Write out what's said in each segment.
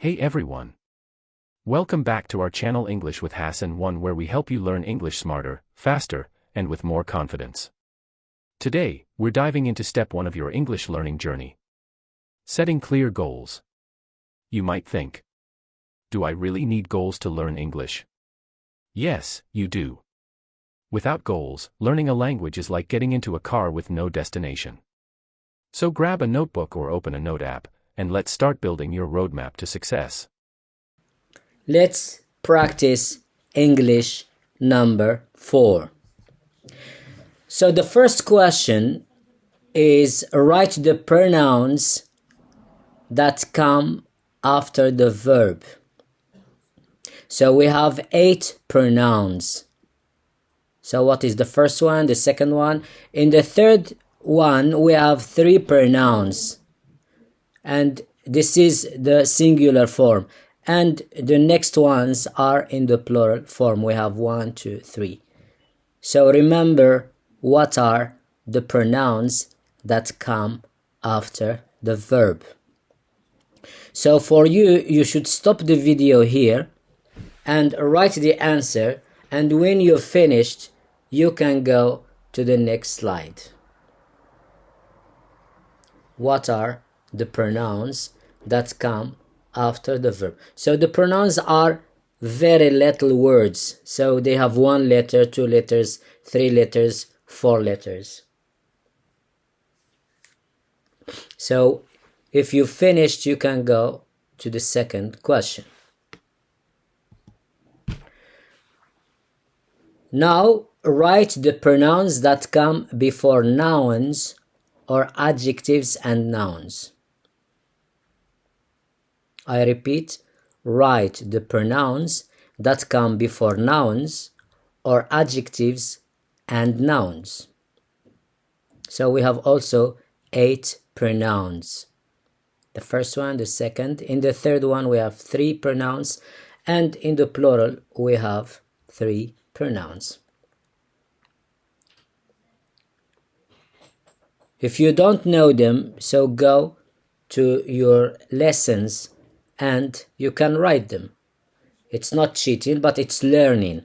Hey everyone! Welcome back to our channel English with Hassan 1, where we help you learn English smarter, faster, and with more confidence. Today, we're diving into step 1 of your English learning journey. Setting clear goals. You might think, do I really need goals to learn English? Yes, you do. Without goals, learning a language is like getting into a car with no destination. So grab a notebook or open a note app, and let's start building your roadmap to success. Let's practice English number 4. So the first question is write the pronouns that come after the verb. So we have 8 pronouns. So what is the first one, the second one? In the third one, we have 3 pronouns. And this is the singular form. And the next ones are in the plural form. We have 1, 2, 3. So remember what are the pronouns that come after the verb. So for you, you should stop the video here and write the answer. And when you're finished, you can go to the next slide. What are the pronouns that come after the verb? So the pronouns are very little words. So they have 1 letter, 2 letters, 3 letters, 4 letters. So if you finished, you can go to the second question. Now write the pronouns that come before nouns or adjectives and nouns. I repeat, write the pronouns that come before nouns or adjectives and nouns. So we have also 8 pronouns. The first one, the second. In the third one, we have 3 pronouns. And in the plural, we have 3 pronouns. If you don't know them, so go to your lessons and you can write them. It's not cheating, but it's learning.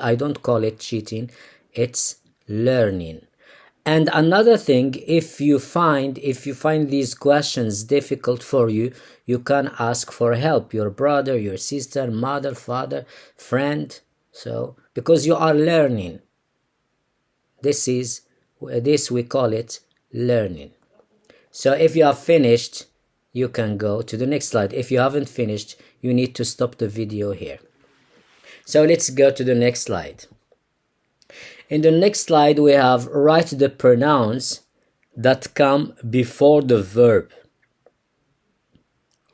I don't call it cheating, it's learning. And another thing, if you find these questions difficult for you, you can ask for help. Your brother, your sister, mother, father, friend. So, because you are learning. This we call it learning. So if you have finished, you can go to the next slide. If you haven't finished, you need to stop the video here. So let's go to the next slide. In the next slide, we have write the pronouns that come before the verb.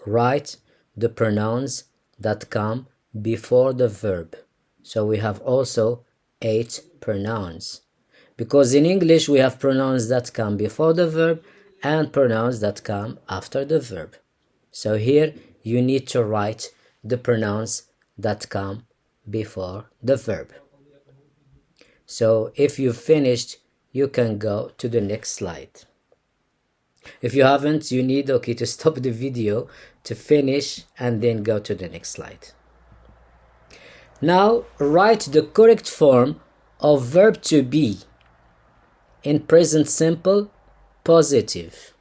Write the pronouns that come before the verb. So we have also 8 pronouns. Because in English, we have pronouns that come before the verb and pronouns that come after the verb. So here, you need to write the pronouns that come before the verb. So if you've finished, you can go to the next slide. If you haven't, you need to stop the video to finish and then go to the next slide. Now, write the correct form of verb to be in present simple positive.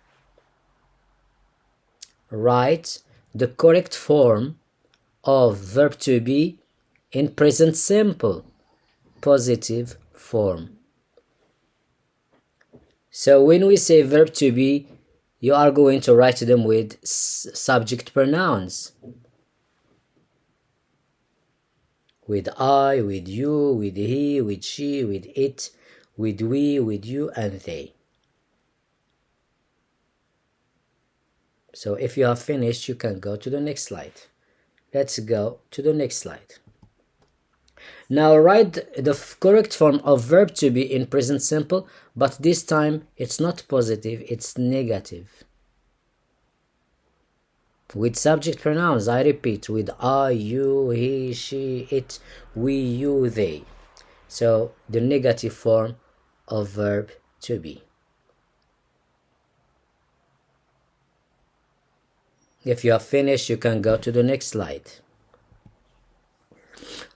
Write the correct form of verb to be in present simple positive form. So when we say verb to be, you are going to write them with subject pronouns. With I, with you, with he, with she, with it, with we, with you, and they. So if you have finished, you can go to the next slide. Let's go to the next slide. Now write the correct form of verb to be in present simple, but this time it's not positive, it's negative. With subject pronouns, I repeat, with I, you, he, she, it, we, you, they. So the negative form of verb to be. If you have finished, you can go to the next slide.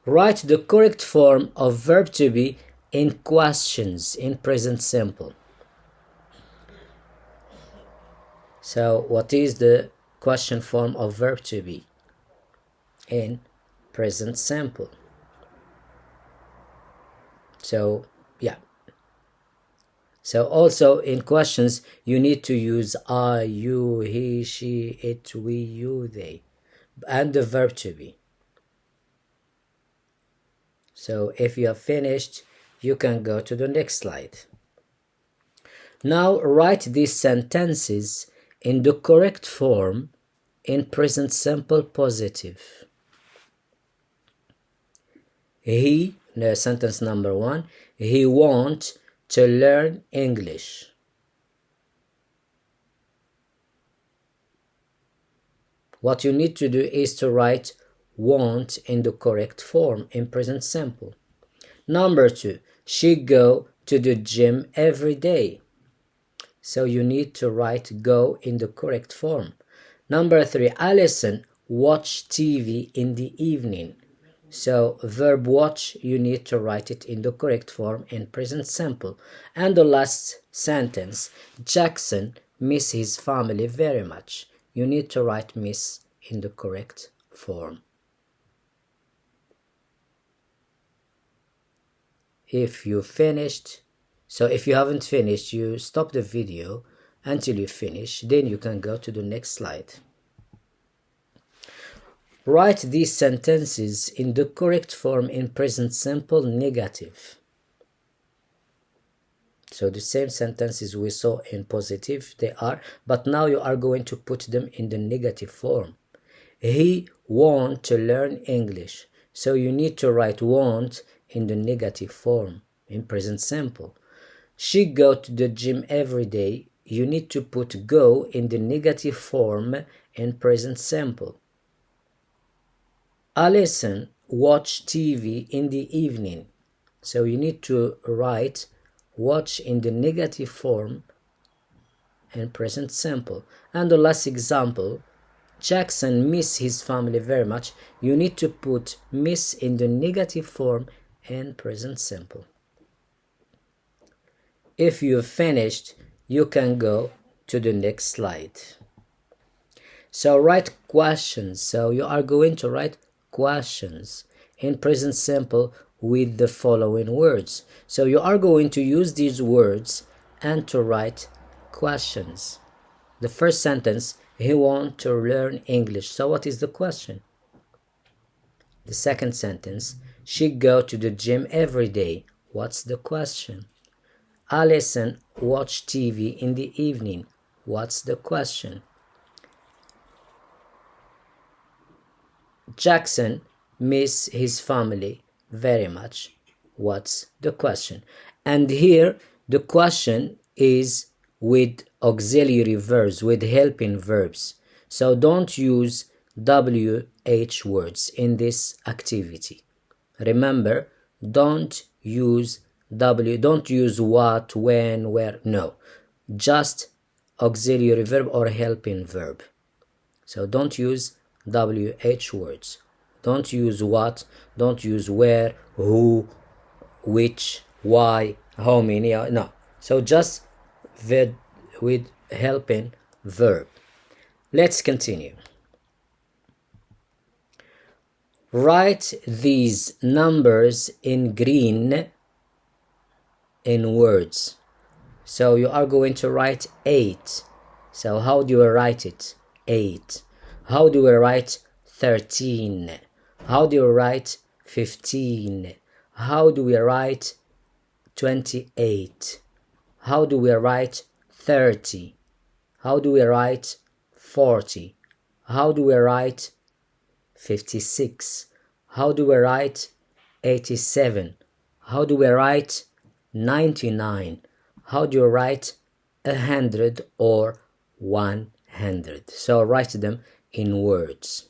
Write the correct form of verb to be in questions in present simple. So what is the question form of verb to be in present simple? So yeah. So also in questions you need to use I, you, he, she, it, we, you, they, and the verb to be. So if you have finished, you can go to the next slide. Now write these sentences in the correct form in present simple positive. He, sentence number 1, he wants to learn English. What you need to do is to write want in the correct form in present simple. Number 2, she go to the gym every day. So you need to write go in the correct form. Number 3, Alison watch TV in the evening. So verb watch, you need to write it in the correct form in present simple. And the last sentence, Jackson miss his family very much. You need to write miss in the correct form. If you finished, so if you haven't finished, you stop the video until you finish, then you can go to the next slide. Write these sentences in the correct form in present simple negative. So the same sentences we saw in positive they are, but now you are going to put them in the negative form. He want to learn English. So you need to write want in the negative form in present simple. She go to the gym every day. You need to put go in the negative form in present simple. Alison watch TV in the evening. So you need to write watch in the negative form in present simple. And the last example, Jackson miss his family very much. You need to put miss in the negative form in present simple. If you've finished, you can go to the next slide. So write questions. So you are going to write questions in present simple with the following words. So you are going to use these words and to write questions. The first sentence, he wants to learn English. So what is the question? The second sentence, she go to the gym every day. What's the question? Alison watch TV in the evening. What's the question? Jackson miss his family very much. What's the question? And here the question is with auxiliary verbs, with helping verbs. So don't use WH words in this activity. Remember, don't use don't use what, when, where, no. Just auxiliary verb or helping verb. So don't use WH words. Don't use what, don't use where, who, which, why, how many, no. So just with helping verb. Let's continue. Write these numbers in green in words. So you are going to write 8. So how do you write it? 8. How do we write 13? How do you write 15? How do we write 28? How do we write 30? How do we write 40? How do we write 56? How do we write 87? How do we write 99? How do you write 100 or 100? So write them in words.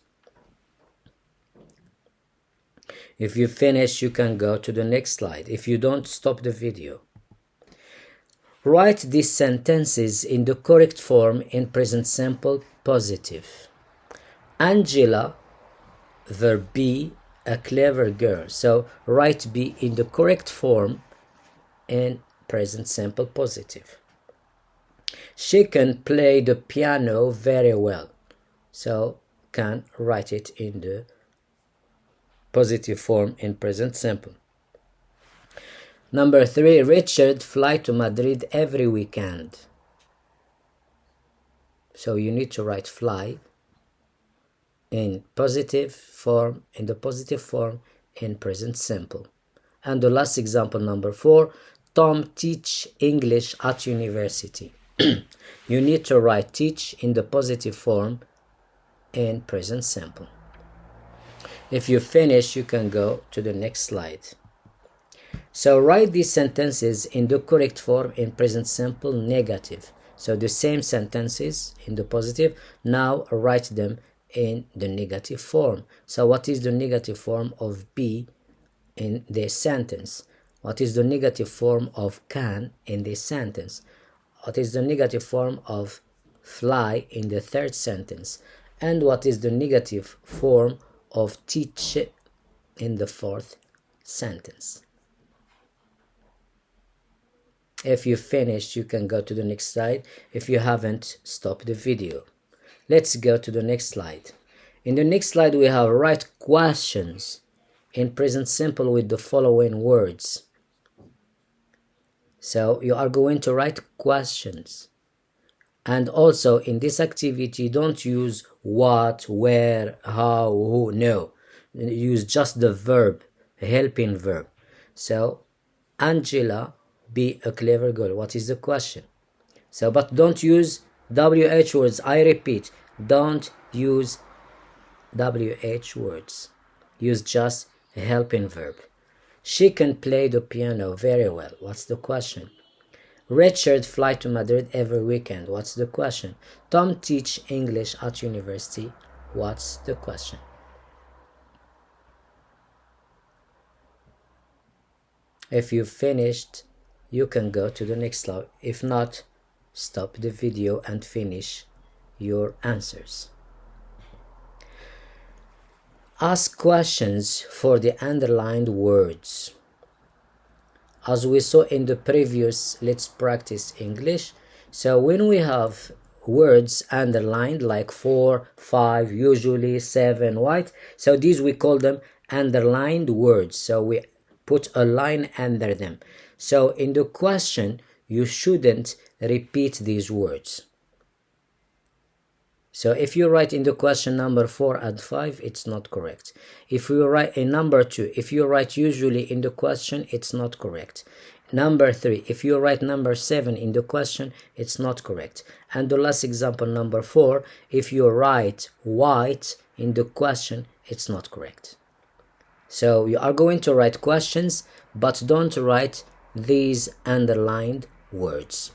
If you finish, you can go to the next slide. If you don't, stop the video. Write these sentences in the correct form in present simple positive. Angela, verb be, a clever girl. So write be in the correct form in present simple positive. She can play the piano very well. So can write it in the positive form in present simple. Number 3, Richard fly to Madrid every weekend. So you need to write fly in positive form, in the positive form in present simple. And the last example, number 4, Tom teach English at university. You need to write teach in the positive form in present simple. If you finish, you can go to the next slide. So write these sentences in the correct form in present simple negative. So the same sentences in the positive, now write them in the negative form. So what is the negative form of be in this sentence? What is the negative form of can in this sentence? What is the negative form of fly in the third sentence? And what is the negative form of teach in the fourth sentence? If you finished, you can go to the next slide. If you haven't, stop the video. Let's go to the next slide. In the next slide, we have write questions in present simple with the following words. So you are going to write questions. And also in this activity, don't use what, where, how, who, no. Use just the verb, helping verb. So, Angela, be a clever girl. What is the question? So, but don't use WH words. I repeat, don't use WH words. Use just a helping verb. She can play the piano very well. What's the question? Richard fly to Madrid every weekend. What's the question? Tom teach English at university. What's the question? If you finished, you can go to the next slide. If not, stop the video and finish your answers. Ask questions for the underlined words. As we saw in the previous Let's Practice English, so when we have words underlined like 4, 5, usually 7, right? So these we call them underlined words. So we put a line under them. So in the question, you shouldn't repeat these words. So if you write in the question number 4 and 5, it's not correct. If you write in number 2, if you write usually in the question, it's not correct. Number 3, if you write number 7 in the question, it's not correct. And the last example, number 4, if you write white in the question, it's not correct. So you are going to write questions, but don't write these underlined words.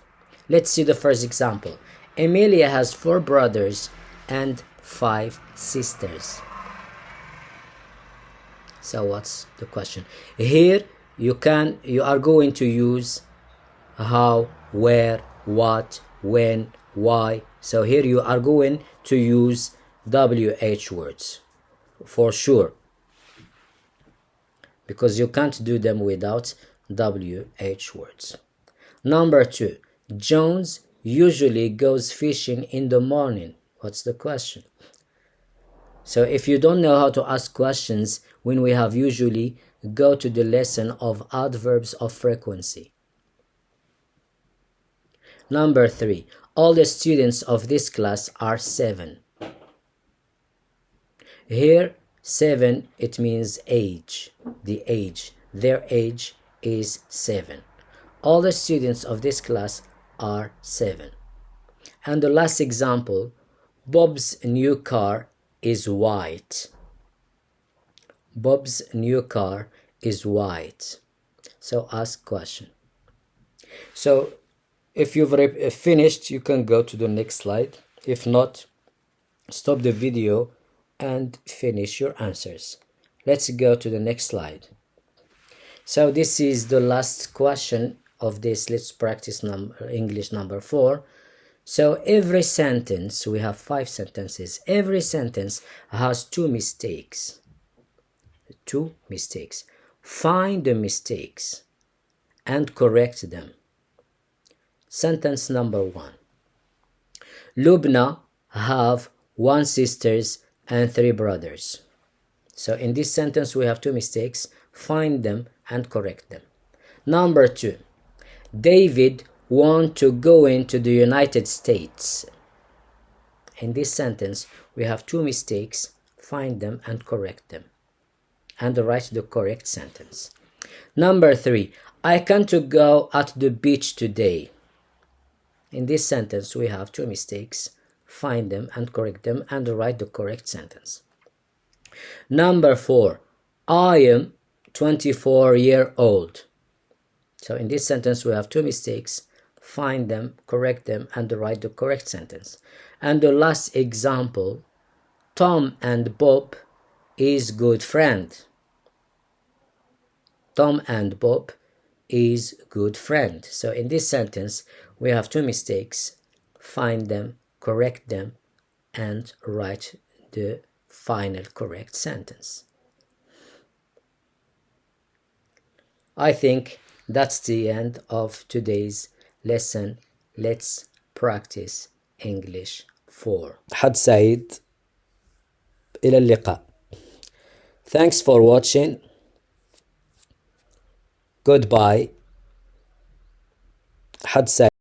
Let's see the first example. Emilia has 4 brothers and 5 sisters. So what's the question? Here you are going to use how, where, what, when, why. So here you are going to use WH words for sure, because you can't do them without WH words. Number 2, Jones usually goes fishing in the morning. What's the question? So if you don't know how to ask questions when we have usually, go to the lesson of adverbs of frequency. Number 3, all the students of this class are 7. Here 7, it means age, the age. Their age is 7. All the students of this class are 7. And the last example, Bob's new car is white. Bob's new car is white. So ask question. So if you've finished, you can go to the next slide. If not, stop the video and finish your answers. Let's go to the next slide. So this is the last question of this Let's Practice English number 4. So every sentence, we have 5 sentences. Every sentence has 2 mistakes. 2 mistakes. Find the mistakes and correct them. Sentence number 1. Lubna have 1 sisters and 3 brothers. So in this sentence we have 2 mistakes. Find them and correct them. Number 2. David want to go into the United States. In this sentence we have 2 mistakes. Find them and correct them, and write the correct sentence. Number 3. I can't go at the beach today. In this sentence we have 2 mistakes. Find them and correct them, and write the correct sentence. Number 4. I am 24-year-old. So in this sentence we have 2 mistakes. Find them, correct them, and write the correct sentence. And the last example, Tom and Bob is good friend. Tom and Bob is good friend. So in this sentence we have 2 mistakes. Find them, correct them, and write the final correct sentence. I think that's the end of today's lesson. Let's practice English 4. حد سعيد. إلى اللقاء. Thanks for watching. Goodbye. حد سعيد.